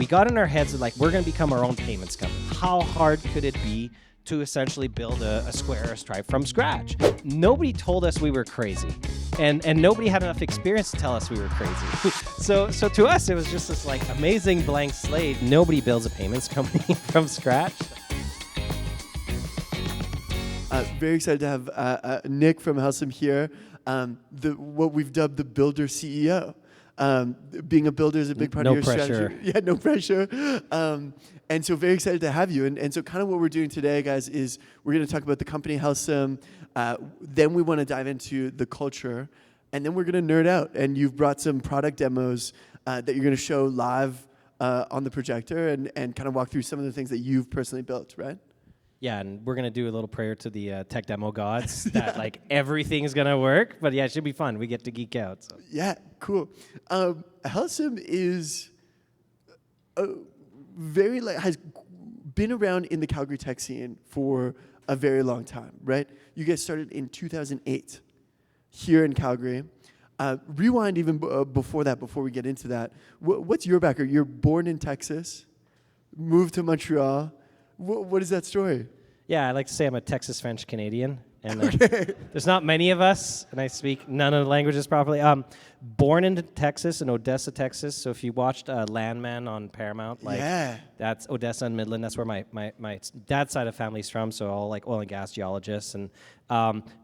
we got in our heads that like we're going to become our own payments company. How hard could it be to essentially build a Square or a Stripe from scratch? Nobody told us we were crazy, and nobody had enough experience to tell us we were crazy. so to us, it was just this like amazing blank slate. Nobody builds a payments company from scratch. Very excited to have Nic from Helcim here, what we've dubbed the builder CEO. Being a builder is a big part of your strategy. Yeah, no pressure. And so very excited to have you. And so kind of what we're doing today, guys, is we're going to talk about the company Helcim. Then we want to dive into the culture. And then we're going to nerd out. And you've brought some product demos that you're going to show live on the projector and kind of walk through some of the things that you've personally built, right? Yeah, and we're going to do a little prayer to the tech demo gods that like everything's going to work. But yeah, it should be fun. We get to geek out. So. Yeah, cool. Helcim is has been around in the Calgary tech scene for a very long time, right? You guys started in 2008 here in Calgary. Rewind even before that, before we get into that. What's your background? You're born in Texas, moved to Montreal. What is that story? Yeah, I like to say I'm a Texas French Canadian, and there's not many of us, and I speak none of the languages properly. Born in Texas, in Odessa, Texas. So if you watched Landman on Paramount, that's Odessa and Midland. That's where my dad's side of family's from. So all like oil and gas geologists, and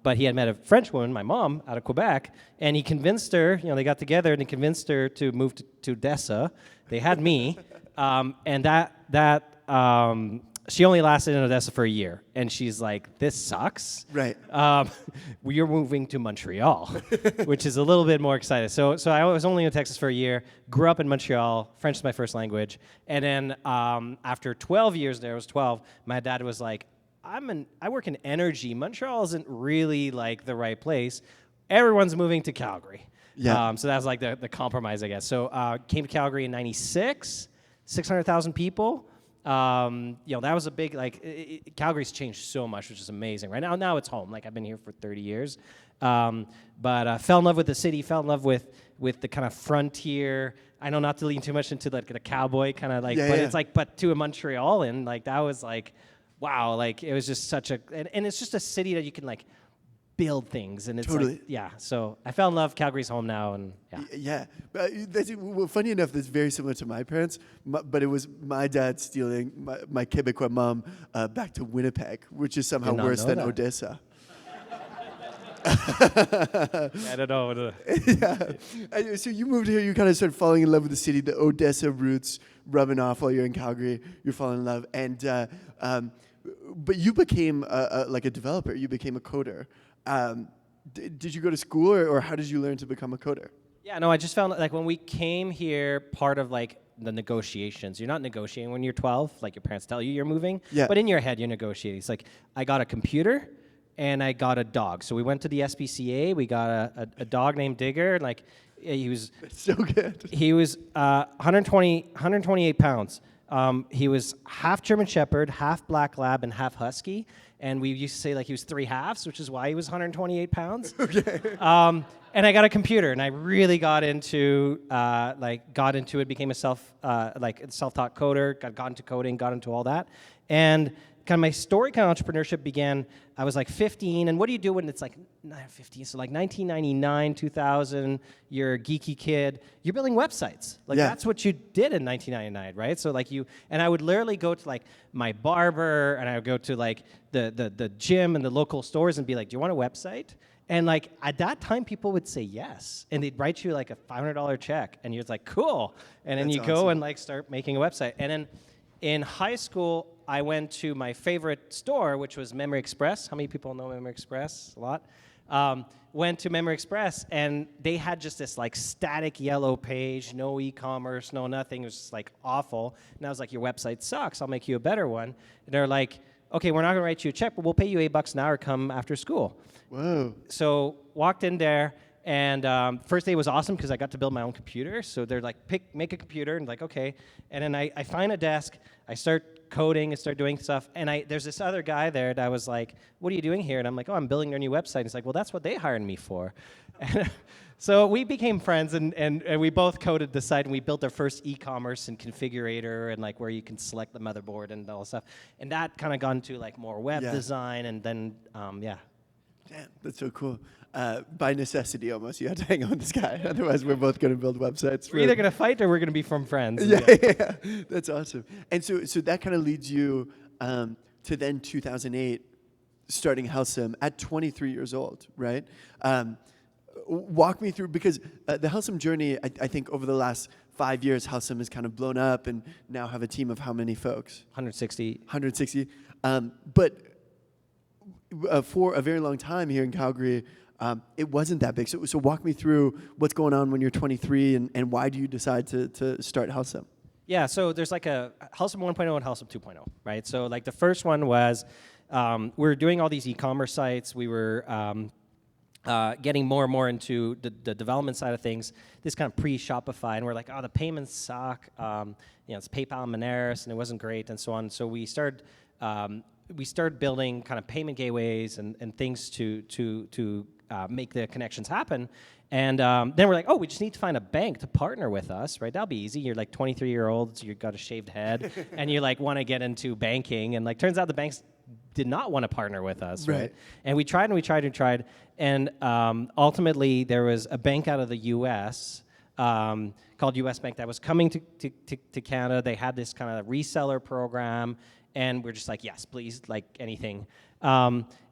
but he had met a French woman, my mom, out of Quebec, and he convinced her. You know, they got together and he convinced her to move to Odessa. They had me, and that. She only lasted in Odessa for a year, and she's like, this sucks. Right. We're moving to Montreal, which is a little bit more exciting. So I was only in Texas for a year, grew up in Montreal, French is my first language, and then after 12 years there, I was 12, my dad was like, I work in energy. Montreal isn't really like the right place. Everyone's moving to Calgary. Yeah. So that was like the compromise, I guess. So came to Calgary in 96, 600,000 people. That was a big, Calgary's changed so much, which is amazing. Right now it's home. Like, I've been here for 30 years. But fell in love with the city, fell in love with the kind of frontier. I know not to lean too much into like the cowboy kind of like, it's like, but to a Montreal, and like, that was like, wow, like, it was just such a, and it's just a city that you can like build things, and it's totally. So I fell in love. Calgary's home now, and well, funny enough, that's very similar to my parents, but it was my dad stealing my Quebecois mom back to Winnipeg, which is somehow worse than Odessa. I don't know. Yeah. So you moved here, you kind of started falling in love with the city, the Odessa roots rubbing off while you're in Calgary, you're falling in love, and but you became like a developer, you became a coder. Did you go to school, or how did you learn to become a coder? Yeah, no, I just found like when we came here, part of like the negotiations, you're not negotiating when you're 12, like your parents tell you you're moving, but in your head you're negotiating. It's like, I got a computer and I got a dog. So we went to the SPCA, we got a dog named Digger, like he was so good. He was 128 pounds. He was half German Shepherd, half Black Lab, and half Husky. And we used to say like he was 3 halves, which is why he was 128 pounds. Okay. And I got a computer, and I really got into it, became a self-taught coder, got into coding, got into all that. And kind of my story, kind of entrepreneurship began, I was like 15, and what do you do when it's like 15? So like 1999, 2000, you're a geeky kid, you're building websites. Like that's what you did in 1999, right? So like and I would literally go to like my barber, and I would go to like the gym and the local stores and be like, do you want a website? And like at that time, people would say yes, and they'd write you like a $500 check, and you're like, cool. And then you go and like start making a website. And then in high school, I went to my favorite store, which was Memory Express. How many people know Memory Express? A lot. Went to Memory Express, and they had just this like static yellow page, no e-commerce, no nothing. It was just like awful. And I was like, your website sucks. I'll make you a better one. And they're like, okay, we're not going to write you a check, but we'll pay you $8 an hour. Come after school. Whoa. So walked in there, And first day was awesome because I got to build my own computer. So they're like, make a computer, and like, okay. And then I find a desk, I start coding, I start doing stuff, and there's this other guy there that was like, what are you doing here? And I'm like, oh, I'm building their new website. And he's like, well, that's what they hired me for. And so we became friends, and we both coded the site, and we built our first e-commerce and configurator, and like where you can select the motherboard and all that stuff. And that kind of got into like more web design, and then, yeah. Damn, that's so cool. By necessity, almost, you had to hang out with this guy. Otherwise, we're both going to build websites. We're either going to fight or we're going to be from friends. Yeah. That's awesome. And so that kind of leads you to then 2008, starting Helcim at 23 years old, right? Walk me through, because the Helcim journey, I think over the last 5 years, Helcim has kind of blown up and now have a team of how many folks? 160. 160. But for a very long time here in Calgary, it wasn't that big. So walk me through what's going on when you're 23 and why do you decide to start Helcim? Yeah, so there's like a Helcim 1.0 and Helcim 2.0, right? So like the first one was we were doing all these e-commerce sites. We were getting more and more into the development side of things, this kind of pre-Shopify, and we're like, oh, the payments suck. It's PayPal and Moneris, and it wasn't great, and so on. So we started building kind of payment gateways and things to make the connections happen. And then we're like, oh, we just need to find a bank to partner with us, right? That'll be easy. You're like 23-year-olds, you've got a shaved head, and you like want to get into banking, and like turns out the banks did not want to partner with us, right? And we tried and we tried and tried, and ultimately there was a bank out of the U.S. Called U.S. Bank that was coming to Canada. They had this kind of reseller program, and we're just like, yes, please, like anything.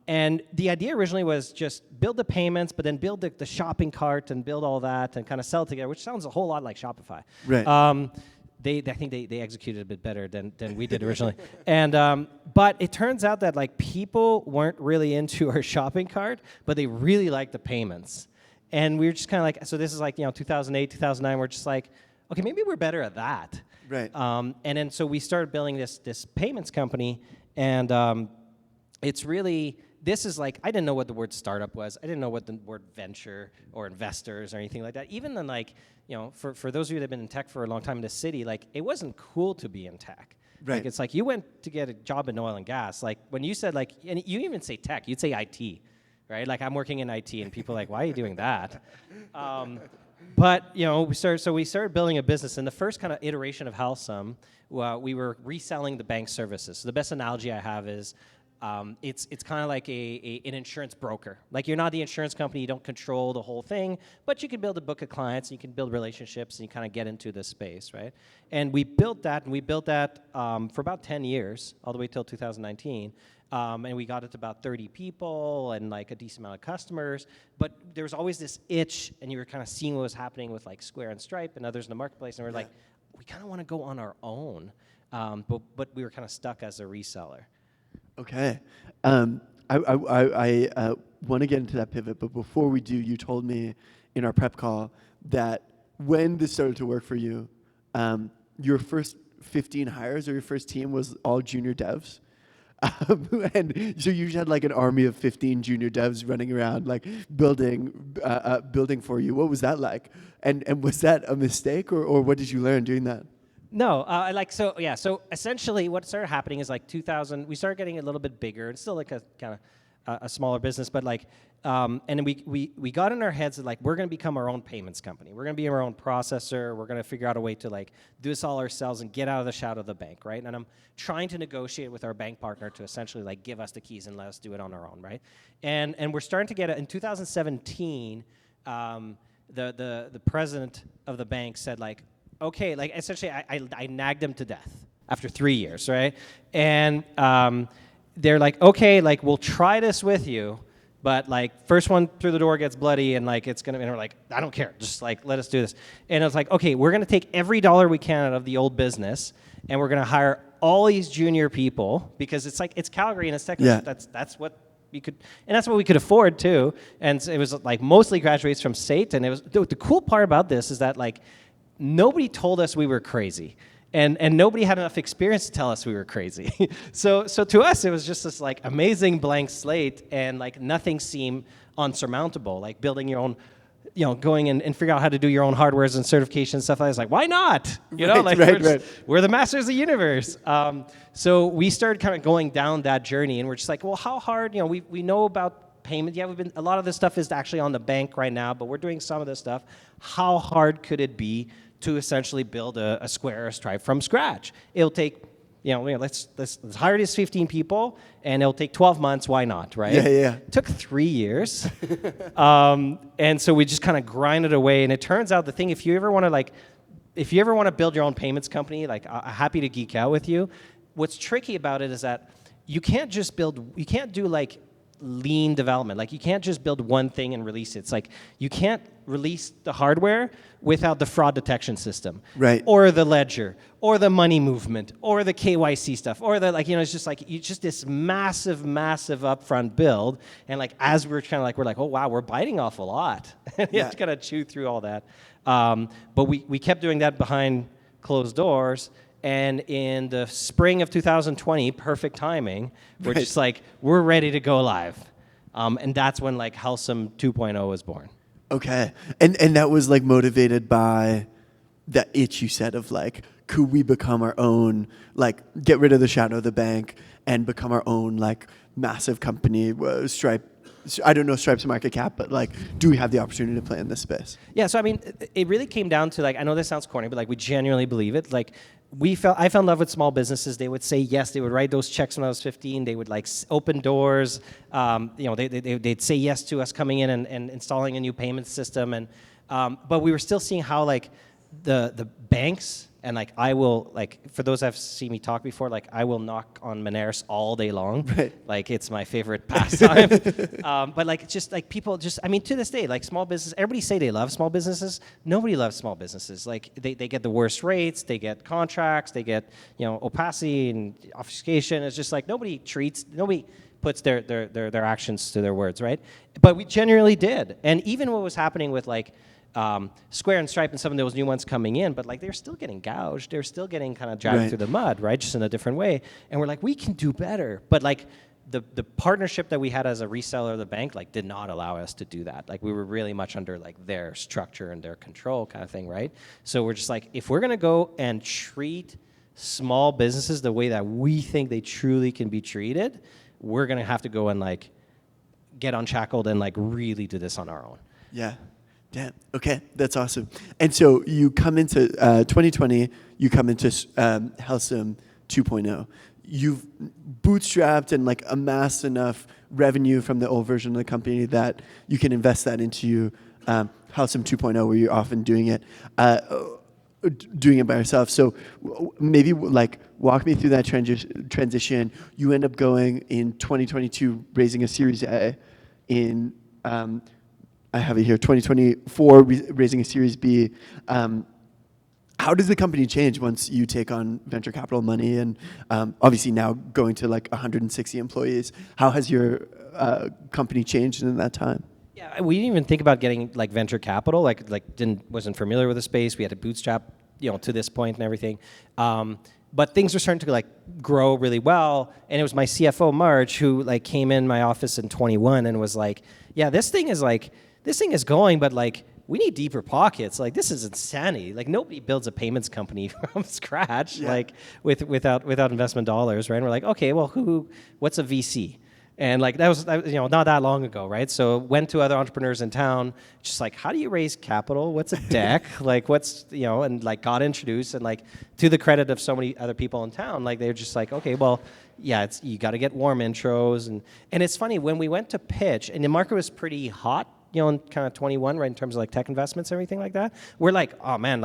And the idea originally was just build the payments, but then build the shopping cart and build all that and kind of sell it together, which sounds a whole lot like Shopify. Right. I think they executed a bit better than we did originally. And but it turns out that like people weren't really into our shopping cart, but they really liked the payments. And we were just kind of like, so this is like 2008, 2009. We're just like, okay, maybe we're better at that. Right. And then so we started building this payments company, and it's really. This is like, I didn't know what the word startup was. I didn't know what the word venture or investors or anything like that. Even then, like, for those of you that have been in tech for a long time in this city, like, it wasn't cool to be in tech. Right. Like, it's like you went to get a job in oil and gas. Like, when you said, like, and you even say tech, you'd say IT, right? Like, I'm working in IT, and people are like, why are you doing that? But, we started building a business. And the first kind of iteration of Helcim, we were reselling the bank services. So the best analogy I have is, it's kind of like an insurance broker. Like, you're not the insurance company, you don't control the whole thing, but you can build a book of clients, and you can build relationships, and you kind of get into this space, right? And we built that for about 10 years, all the way till 2019, and we got it to about 30 people and like a decent amount of customers, but there was always this itch, and you were kind of seeing what was happening with like Square and Stripe and others in the marketplace, and we're like, we kind of want to go on our own, but we were kind of stuck as a reseller. Okay. I want to get into that pivot, but before we do, you told me in our prep call that when this started to work for you, your first 15 hires or your first team was all junior devs. And so you had like an army of 15 junior devs running around, like building for you. What was that like? And was that a mistake, or what did you learn doing that? No, so essentially what started happening is like 2000, we started getting a little bit bigger, and still like a kind of a smaller business, but like, and then we got in our heads that like, we're going to become our own payments company. We're going to be our own processor. We're going to figure out a way to like do this all ourselves and get out of the shadow of the bank, right? And I'm trying to negotiate with our bank partner to essentially like give us the keys and let us do it on our own, right? And we're starting to get it. In 2017, the president of the bank said like, okay, like essentially I nagged them to death after 3 years, right? And they're like, okay, like we'll try this with you, but like first one through the door gets bloody, and like it's gonna, and we're like, I don't care, just like let us do this. And it was like, okay, we're gonna take every dollar we can out of the old business, and we're gonna hire all these junior people, because it's like, it's Calgary and it's tech, that's what we could, and that's what we could afford too. And it was like mostly graduates from state, and it was the cool part about this is that like, nobody told us we were crazy, and nobody had enough experience to tell us we were crazy. So to us, it was just this like amazing blank slate, and like nothing seemed unsurmountable. Like building your own going and figure out how to do your own hardwares and certification and stuff like that. It's like, why not? We're the masters of the universe. So we started kind of going down that journey, and we're just like, well, how hard? We know about payment. Yeah, a lot of this stuff is actually on the bank right now, but we're doing some of this stuff. How hard could it be to essentially build a Square or Stripe from scratch? It'll take, let's hire these 15 people, and it'll take 12 months. Why not, right? Yeah. It took 3 years. And so we just kind of grinded away. And it turns out if you ever want to build your own payments company, I'm happy to geek out with you. What's tricky about it is that you can't do lean development. You can't just build one thing and release it. It's like you can't release the hardware without the fraud detection system, right? Or the ledger, or the money movement, or the KYC stuff, or the it's just this massive upfront build. And as we're kind of we're like, oh wow, we're biting off a lot. You have to kind of chew through all that. But we kept doing that behind closed doors. And in the spring of 2020, perfect timing, we're just we're ready to go live. And that's when Helcim 2.0 was born. Okay. And that was motivated by that itch you said of could we become our own, get rid of the shadow of the bank and become our own massive company, Stripe. I don't know Stripe's market cap, but do we have the opportunity to play in this space? Yeah, so I mean, it really came down to I know this sounds corny, but we genuinely believe it. I fell in love with small businesses. They would say yes. They would write those checks when I was 15. They would open doors. They'd say yes to us coming in and installing a new payment system. And but we were still seeing how the banks and I will for those that have seen me talk before, I will knock on Moneris all day long. Right. It's my favorite pastime. But it's just people just to this day small business. Everybody say they love small businesses. Nobody loves small businesses. They get the worst rates. They get contracts. They get opacity and obfuscation. It's just nobody puts their actions to their words, right? But we genuinely did. And even what was happening with Square and Stripe and some of those new ones coming in, but they're still getting gouged. They're still getting kind of dragged through the mud, right? Just in a different way. And we're we can do better. But the partnership that we had as a reseller of the bank did not allow us to do that. We were really much under their structure and their control kind of thing, right? So we're just if we're gonna go and treat small businesses the way that we think they truly can be treated, we're gonna have to go and get unshackled and really do this on our own. Yeah. Damn. Okay, that's awesome. And so you come into 2020, you come into Helcim 2.0. You've bootstrapped and amassed enough revenue from the old version of the company that you can invest that into Helcim 2.0, where you're often doing it by yourself. So maybe walk me through that transition. You end up going in 2022, raising a Series A. In I have it here, 2024, raising a Series B. How does the company change once you take on venture capital money and obviously now going to 160 employees? How has your company changed in that time? Yeah, we didn't even think about getting venture capital. Wasn't familiar with the space. We had to bootstrap, to this point and everything. But things were starting to grow really well, and it was my CFO Marge who came in my office in 21 and was yeah, this thing is going, but we need deeper pockets. This is insanity. Nobody builds a payments company from scratch, without investment dollars, right? And we're okay, well, what's a VC? And that was not that long ago, right? So went to other entrepreneurs in town, just how do you raise capital? What's a deck? What's and got introduced, and to the credit of so many other people in town, they're just okay, well, yeah, you got to get warm intros, and it's funny when we went to pitch, and the market was pretty hot, in kind of 21, right, in terms of tech investments and everything like that. We're oh man,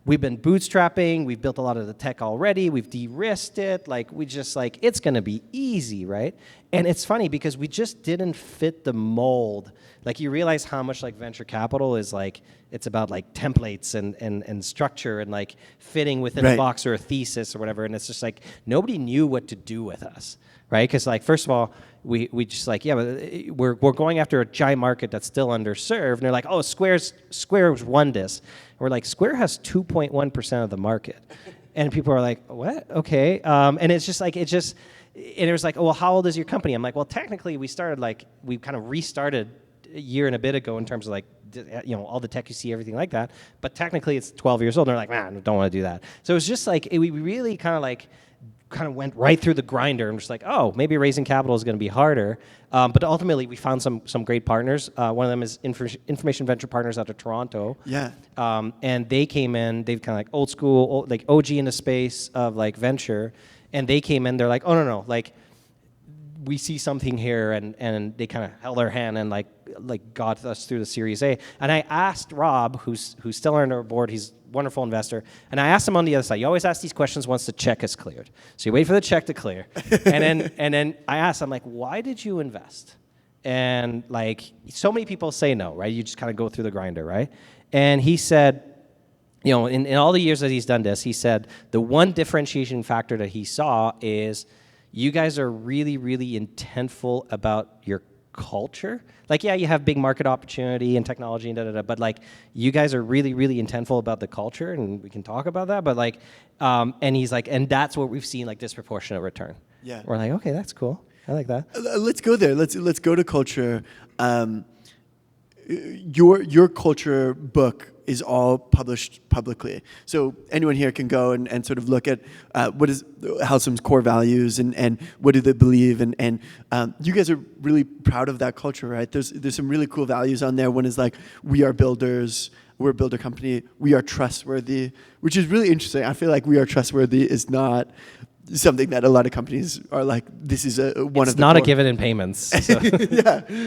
we've been bootstrapping, we've built a lot of the tech already, we've de-risked it, we just it's gonna be easy, right? And it's funny because we just didn't fit the mold. You realize how much venture capital is it's about templates and structure and fitting within a box or a thesis or whatever, and it's just nobody knew what to do with us, right? Because first of all, we just yeah, but we're going after a giant market that's still underserved, and they're oh, Square's won this. And we're Square has 2.1% of the market, and people are what? Okay, and it's just and it was oh, well, how old is your company? I'm well, technically we started we kind of restarted a year and a bit ago in terms of all the tech you see, everything like that. But technically, it's 12 years old. And they're like, man, I don't want to do that. So it was just like we really kind of went right through the grinder and just like, oh, maybe raising capital is going to be harder. But ultimately, we found some great partners. One of them is Information Venture Partners out of Toronto. Yeah. And they came in, they've kind of like old school, like OG in the space of like venture. And they came in, they're like, oh, no, like, we see something here, and they kind of held our hand and like got us through the Series A. And I asked Rob, who's still on our board, he's a wonderful investor, and I asked him on the other side. You always ask these questions once the check is cleared. So you wait for the check to clear, and then I asked, I'm like, why did you invest? And like so many people say no, right? You just kind of go through the grinder, right? And he said, in all the years that he's done this, he said the one differentiation factor that he saw is you guys are really, really intentful about your culture. Like, yeah, you have big market opportunity and technology and da-da-da, but like, you guys are really, really intentful about the culture, and we can talk about that, but like, and he's like, and that's what we've seen, like, disproportionate return. Yeah. We're like, okay, that's cool. I like that. Let's go there. Let's go to culture. Your culture book is all published publicly. So anyone here can go and sort of look at what is Helcim's core values and what do they believe. And you guys are really proud of that culture, right? There's some really cool values on there. One is like, we are builders. We're a builder company. We are trustworthy, which is really interesting. I feel like we are trustworthy is not something that a lot of companies are like, this is one of the It's not a given in payments. So.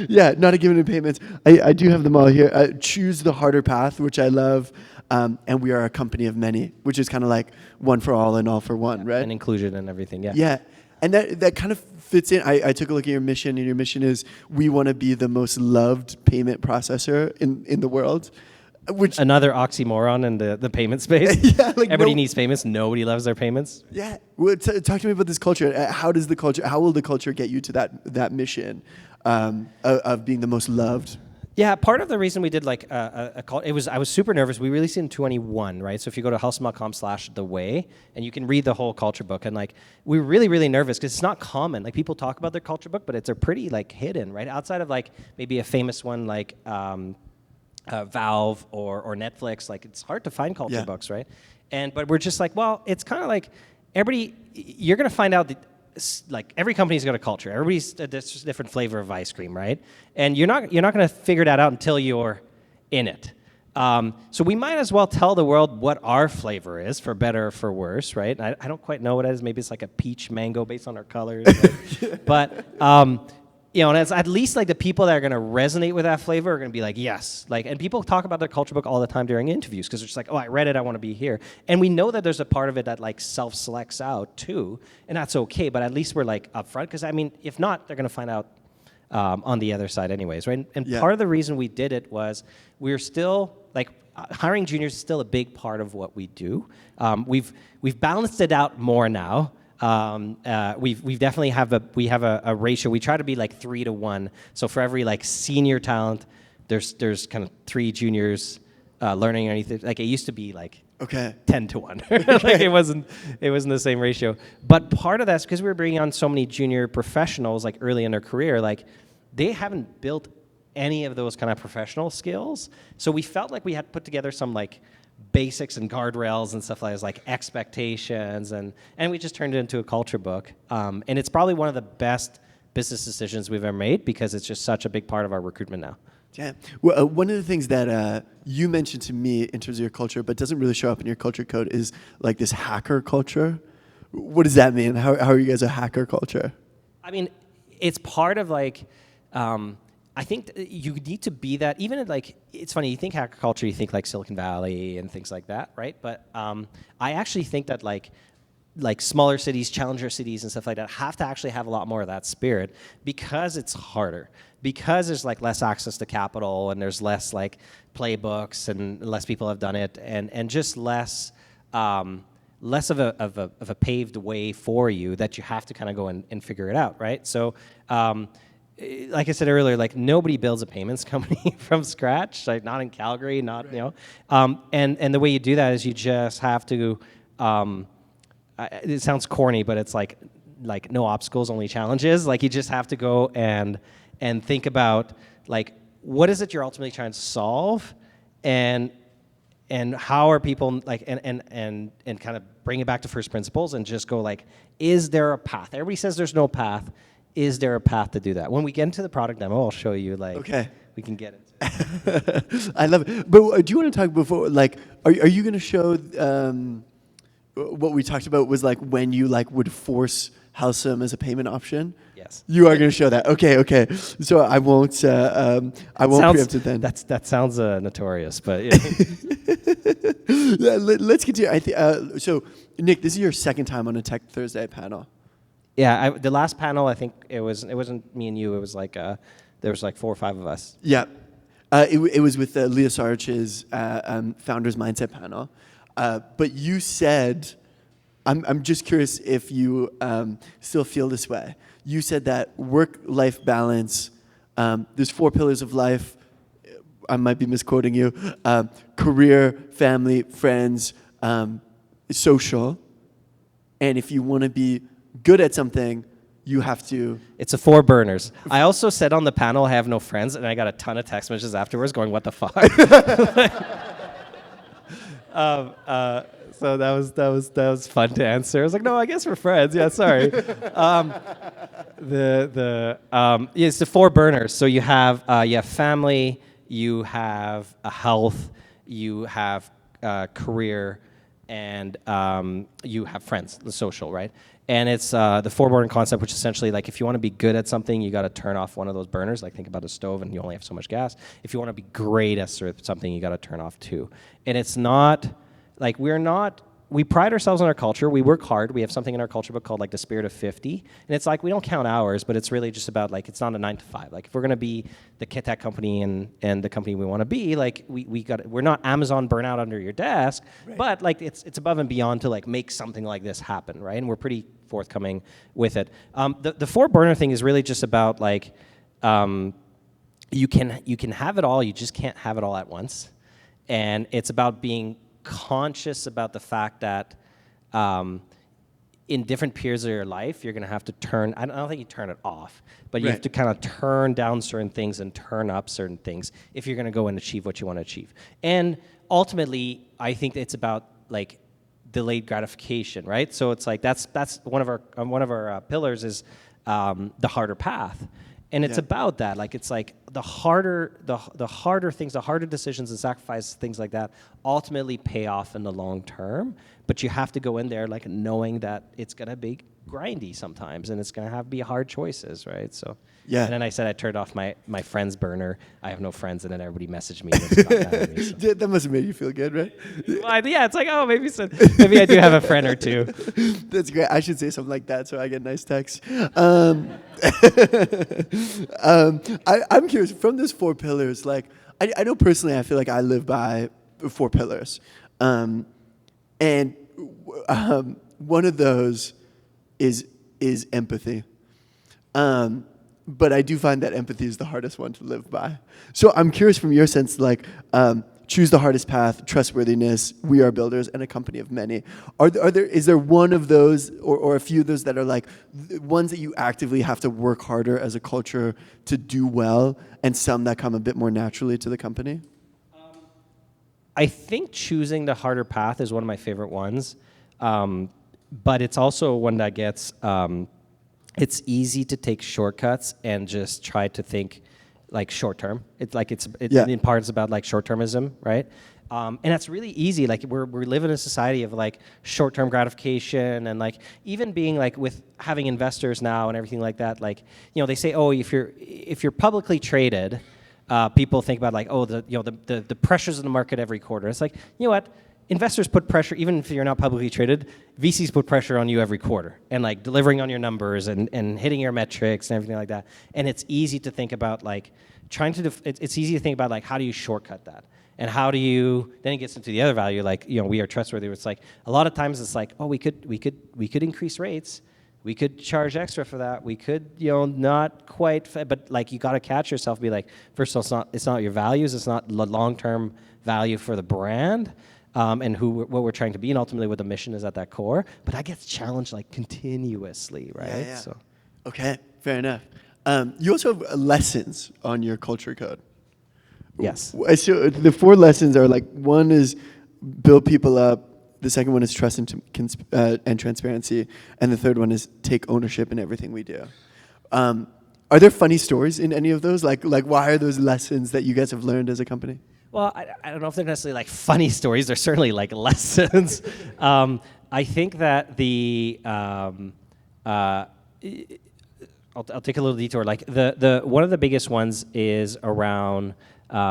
yeah, not a given in payments. I do have them all here. Choose the harder path, which I love, and we are a company of many, which is kind of like one for all and all for one, right? And inclusion and everything, yeah. Yeah, and that kind of fits in. I took a look at your mission, and your mission is we want to be the most loved payment processor in the world. Which another oxymoron in the payment space. Yeah, like everybody needs payments. Nobody loves their payments. Yeah. Well, talk to me about this culture. How will the culture get you to that mission of being the most loved? Yeah, part of the reason we did like a call, I was super nervous. We released it in 2021, right? So if you go to helcim.com/theway, and you can read the whole culture book, and like we were really, really nervous because it's not common. Like people talk about their culture book, but it's a pretty like hidden, right? Outside of like maybe a famous one like Valve or Netflix, like it's hard to find culture books, right? But we're just like, well, it's kind of like everybody. You're gonna find out that like every company's got a culture. Everybody's a different flavor of ice cream, right? And you're not gonna figure that out until you're in it. So we might as well tell the world what our flavor is, for better or for worse, right? I don't quite know what it is. Maybe it's like a peach mango based on our colors, but and it's at least like the people that are going to resonate with that flavor are going to be like, yes. Like, and people talk about their culture book all the time during interviews because they're just like, oh, I read it, I want to be here. And we know that there's a part of it that like self-selects out too, and that's okay. But at least we're like upfront because I mean, if not, they're going to find out on the other side anyways, right? And part of the reason we did it was we're still like hiring juniors is still a big part of what we do. We've balanced it out more now. We've definitely have a ratio. We try to be like 3 to 1. So for every like senior talent, there's kind of 3 juniors learning anything. Like it used to be like 10 to 1. Like it wasn't the same ratio. But part of that's because we were bringing on so many junior professionals like early in their career. Like they haven't built any of those kind of professional skills. So we felt like we had put together some like basics and guardrails and stuff like expectations, and we just turned it into a culture book. And it's probably one of the best business decisions we've ever made because it's just such a big part of our recruitment now. Yeah. Well, one of the things that you mentioned to me in terms of your culture, but doesn't really show up in your culture code, is like this hacker culture. What does that mean? How are you guys a hacker culture? I mean, it's part of like. I think you need to be that. Even at like, it's funny. You think hacker culture, you think like Silicon Valley and things like that, right? But I actually think that like smaller cities, challenger cities, and stuff like that have to actually have a lot more of that spirit because it's harder. Because there's like less access to capital and there's less like playbooks and less people have done it and just less of a paved way for you that you have to kind of go and figure it out, right? So. Like I said earlier, like nobody builds a payments company from scratch. Like not in Calgary, not and the way you do that is you just have to. It sounds corny, but it's like no obstacles, only challenges. Like you just have to go and think about like what is it you're ultimately trying to solve, and how are people like, and kind of bring it back to first principles and just go like, is there a path? Everybody says there's no path. Is there a path to do that? When we get into the product demo, I'll show you like, okay, we can get into it. I love it. But do you want to talk before, like, are you going to show what we talked about was like when you like would force Helcim as a payment option? Yes. You are going to show that. Okay. So I won't preempt it then. That sounds notorious, but yeah. Let's continue. So Nic, this is your second time on a Tech Thursday panel. Yeah, the last panel, I think it wasn't me and you. It was like there was like 4 or 5 of us. Yeah, it was with Leah Sarich's Founders Mindset panel. But you said, I'm just curious if you still feel this way. You said that work-life balance. There's 4 pillars of life. I might be misquoting you. Career, family, friends, social. And if you want to be good at something, you have to. It's a 4 burners. I also said on the panel I have no friends, and I got a ton of text messages afterwards going, "What the fuck?" So that was fun to answer. I was like, "No, I guess we're friends." Yeah, sorry. It's the 4 burners. So you have family, you have a health, you have career, and you have friends, the social, right? And it's the 4 burner concept, which essentially, like, if you want to be good at something, you got to turn off one of those burners. Like, think about a stove, and you only have so much gas. If you want to be great at something, you got to turn off 2. And it's not like we pride ourselves on our culture. We work hard. We have something in our culture book called like the spirit of 50. And it's like, we don't count hours, but it's really just about like, it's not a 9 to 5. Like, if we're going to be the tech company and the company we want to be, like we're not Amazon burnout under your desk, right. But like it's above and beyond to like make something like this happen, right? And we're pretty forthcoming with it. The 4 burner thing is really just about like, you can have it all, you just can't have it all at once. And it's about being conscious about the fact that in different periods of your life, you're going to have to turn, I don't think you turn it off, but you have to kind of turn down certain things and turn up certain things if you're going to go and achieve what you want to achieve. And ultimately, I think it's about like delayed gratification, right? So it's like that's one of our pillars is the harder path. And it's about that. Like, it's like the harder things, the harder decisions and sacrifices, things like that, ultimately pay off in the long term. But you have to go in there like knowing that it's gonna be grindy sometimes, and it's gonna have to be hard choices, right? So yeah. And then I said I turned off my friends burner. I have no friends, and then everybody messaged me. That must have made you feel good, right? Well, yeah, it's like, oh, maybe I do have a friend or 2. That's great. I should say something like that so I get nice texts. I'm curious, from those 4 pillars, like, I know personally I feel like I live by 4 pillars. And one of those is empathy. But I do find that empathy is the hardest one to live by. So I'm curious from your sense, like, choose the hardest path, trustworthiness, we are builders, and a company of many. Is there one of those or a few of those that are like ones that you actively have to work harder as a culture to do well, and some that come a bit more naturally to the company? I think choosing the harder path is one of my favorite ones, but it's also one that gets, it's easy to take shortcuts and just try to think like short term. It's like in part it's about like short termism, right? And that's really easy. Like we're living in a society of like short term gratification, and like even being like with having investors now and everything like that. Like, you know, they say, oh, if you're publicly traded, people think about like, oh, the pressures in the market every quarter. It's like, you know what? Investors put pressure, even if you're not publicly traded, VCs put pressure on you every quarter, and like delivering on your numbers and hitting your metrics and everything like that. And it's easy to think about like it's easy to think about like, how do you shortcut that? And how do you, then it gets into the other value, like, you know, we are trustworthy. It's like, a lot of times it's like, oh, we could increase rates. We could charge extra for that. We could, you know, not quite, but like, you got to catch yourself, be like, first of all, it's not your values. It's not long-term value for the brand. And what we're trying to be, and ultimately what the mission is at that core. But that gets challenged like continuously, right? Yeah. So, okay, fair enough. You also have lessons on your culture code. Yes. So the 4 lessons are like, one is build people up. The second one is trust and transparency. And the third one is take ownership in everything we do. Are there funny stories in any of those? Like why are those lessons that you guys have learned as a company? Well, I don't know if they're necessarily like funny stories. They're certainly like lessons. I think that I'll take a little detour. Like the one of the biggest ones is around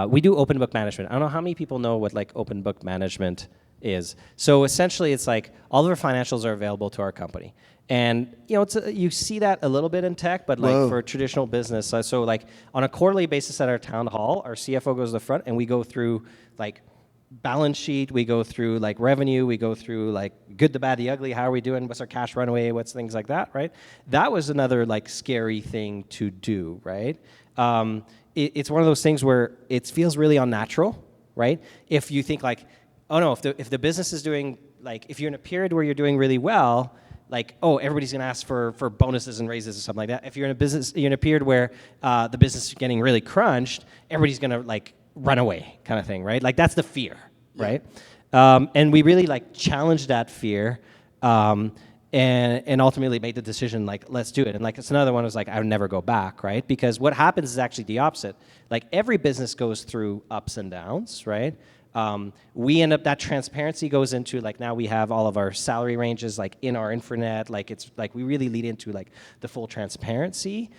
we do open book management. I don't know how many people know what like open book management is. So essentially, it's like all of our financials are available to our company, and you know you see that a little bit in tech, but like for traditional business. So like on a quarterly basis at our town hall, our CFO goes to the front, and we go through like balance sheet, we go through like revenue, we go through like good, the bad, the ugly, how are we doing, what's our cash runway, what's things like that, right? That was another like scary thing to do, right? It's one of those things where it feels really unnatural, right? If you think like, oh no, if the business is doing, like if you're in a period where you're doing really well, like, oh, everybody's gonna ask for bonuses and raises or something like that. If you're in a period where the business is getting really crunched, everybody's gonna like run away kind of thing, right? Like that's the fear, right? And we really like challenged that fear and ultimately made the decision like, let's do it. And like it's another one was like, I would never go back, right? Because what happens is actually the opposite. Like every business goes through ups and downs, right? We end up, that transparency goes into like now we have all of our salary ranges like in our intranet, like it's like we really lead into like the full transparency.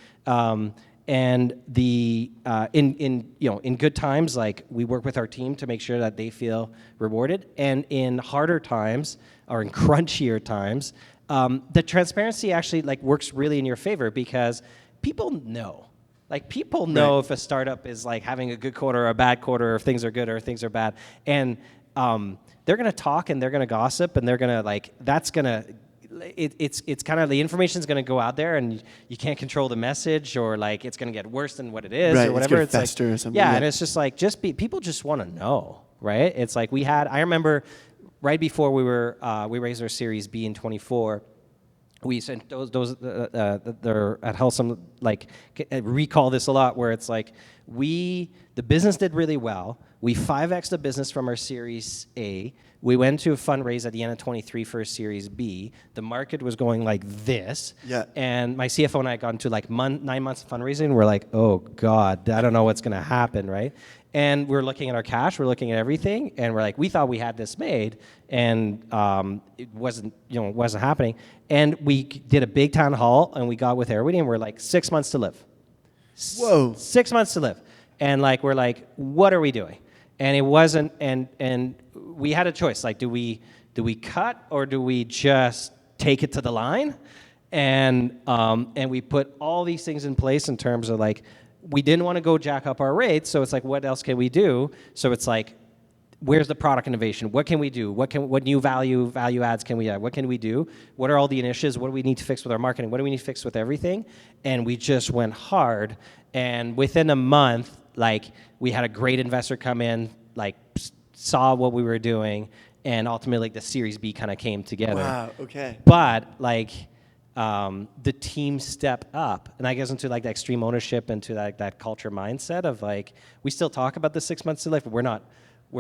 And the in good times, like we work with our team to make sure that they feel rewarded, and in harder times or in crunchier times, the transparency actually like works really in your favor because people know. Like people know if a startup is like having a good quarter or a bad quarter, or if things are good or if things are bad, and they're gonna talk and they're gonna gossip and they're gonna like that's gonna. It's kind of the information's going to go out there and you can't control the message, or like it's going to get worse than what it is, or whatever. It's fester like, or something. Yeah, and it's just like people just want to know, right? It's like I remember right before we raised our Series B in 24. We sent those they're at Helcim, like recall this a lot, where it's like the business did really well. We 5x'd the business from our Series A. We went to a fundraise at the end of 23 for a Series B. The market was going like this. Yeah. And my CFO and I got into like 9 months of fundraising. We're like, oh God, I don't know what's gonna happen, right? And we're looking at our cash, we're looking at everything, and we're like, we thought we had this made, and it wasn't happening. And we did a big town hall, and we got with everybody, and we're like, 6 months to live. Whoa. 6 months to live. And like, we're like, what are we doing? And it wasn't, and we had a choice. Like, do we cut or do we just take it to the line? And we put all these things in place in terms of like, we didn't want to go jack up our rates. So it's like, what else can we do? So it's like, where's the product innovation? What can we do? What new value adds can we add? What can we do? What are all the initiatives? What do we need to fix with our marketing? What do we need to fix with everything? And we just went hard. And within a month, like we had a great investor come in, like saw what we were doing, and ultimately like, the Series B kind of came together. Wow. Okay. But like the team step up, and I guess into like the extreme ownership, into that culture mindset of like we still talk about the 6 months to life, but we're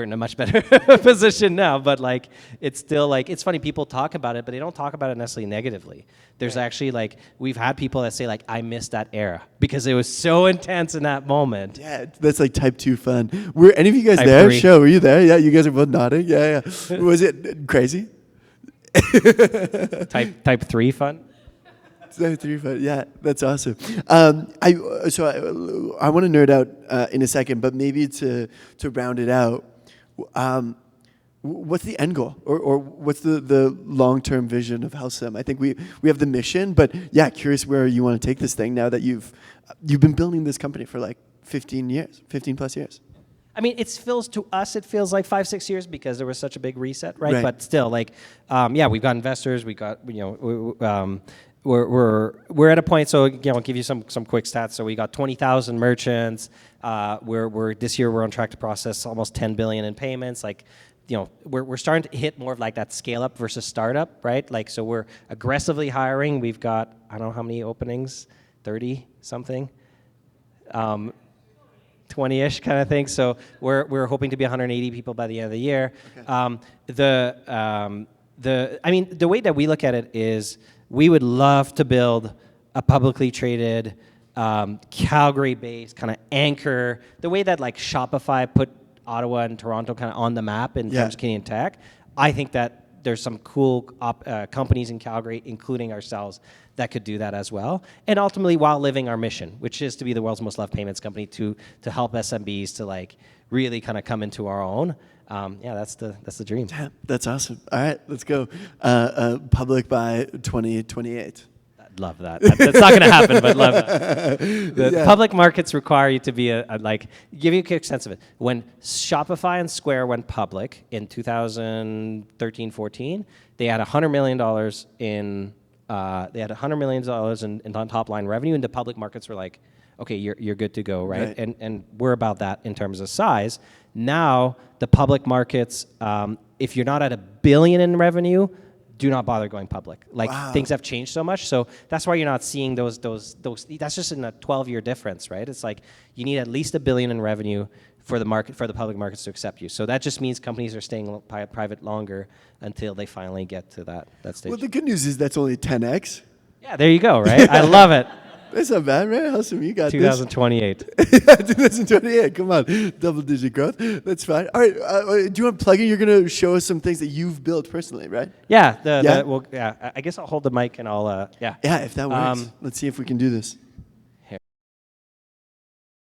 in a much better position now, but like it's still like it's funny, people talk about it, but they don't talk about it necessarily negatively. There's actually like we've had people that say like I miss that era because it was so intense in that moment. Yeah, that's like type 2 fun. Were any of you guys Type there? 3. Show, were you there? Yeah, you guys are both nodding. Yeah. Was it crazy? Type 3 fun. Type 3 fun. Yeah, that's awesome. I want to nerd out in a second, but maybe to round it out. What's the end goal, or what's the long-term vision of Helcim? I think we have the mission, but yeah, curious where you want to take this thing now that you've been building this company for like 15 plus years. I mean, it feels like 5-6 years because there was such a big reset, right? But still, like, we've got investors, we got we're at a point. So I'll give you some quick stats. So we got 20,000 merchants. This year we're on track to process almost 10 billion in payments. Like, we're starting to hit more of like that scale up versus startup, right? Like, so we're aggressively hiring. We've got I don't know how many openings, 30 something. 20-ish kind of thing. So we're hoping to be 180 people by the end of the year. Okay. The way that we look at it is we would love to build a publicly traded Calgary-based kind of anchor, the way that like Shopify put Ottawa and Toronto kind of on the map in terms of Canadian tech. I think that there's some cool companies in Calgary, including ourselves, that could do that as well. And ultimately, while living our mission, which is to be the world's most loved payments company, to help SMBs to like really kind of come into our own. That's the dream. Yeah, that's awesome. All right, let's go. Public by 2028. I'd love that. That's not going to happen, but love that. The public markets require you to be give you a quick sense of it. When Shopify and Square went public in 2013-14, they had $100 million in top line revenue, and the public markets were like, okay, you're good to go, right? And we're about that in terms of size. Now the public markets, if you're not at $1 billion in revenue, do not bother going public. Things have changed so much, so that's why you're not seeing those. That's just in a 12-year difference, right? It's like you need at least $1 billion in revenue for the public markets to accept you. So that just means companies are staying private longer until they finally get to that stage. Well, the good news is that's only 10x. Yeah, there you go, right? I love it. That's not bad, right? Awesome, you got 2028. this. 2028, come on. Double-digit growth. That's fine. All right, do you want to plug in? You're going to show us some things that you've built personally, right? Yeah. I guess I'll hold the mic and I'll, Yeah, if that works. Let's see if we can do this.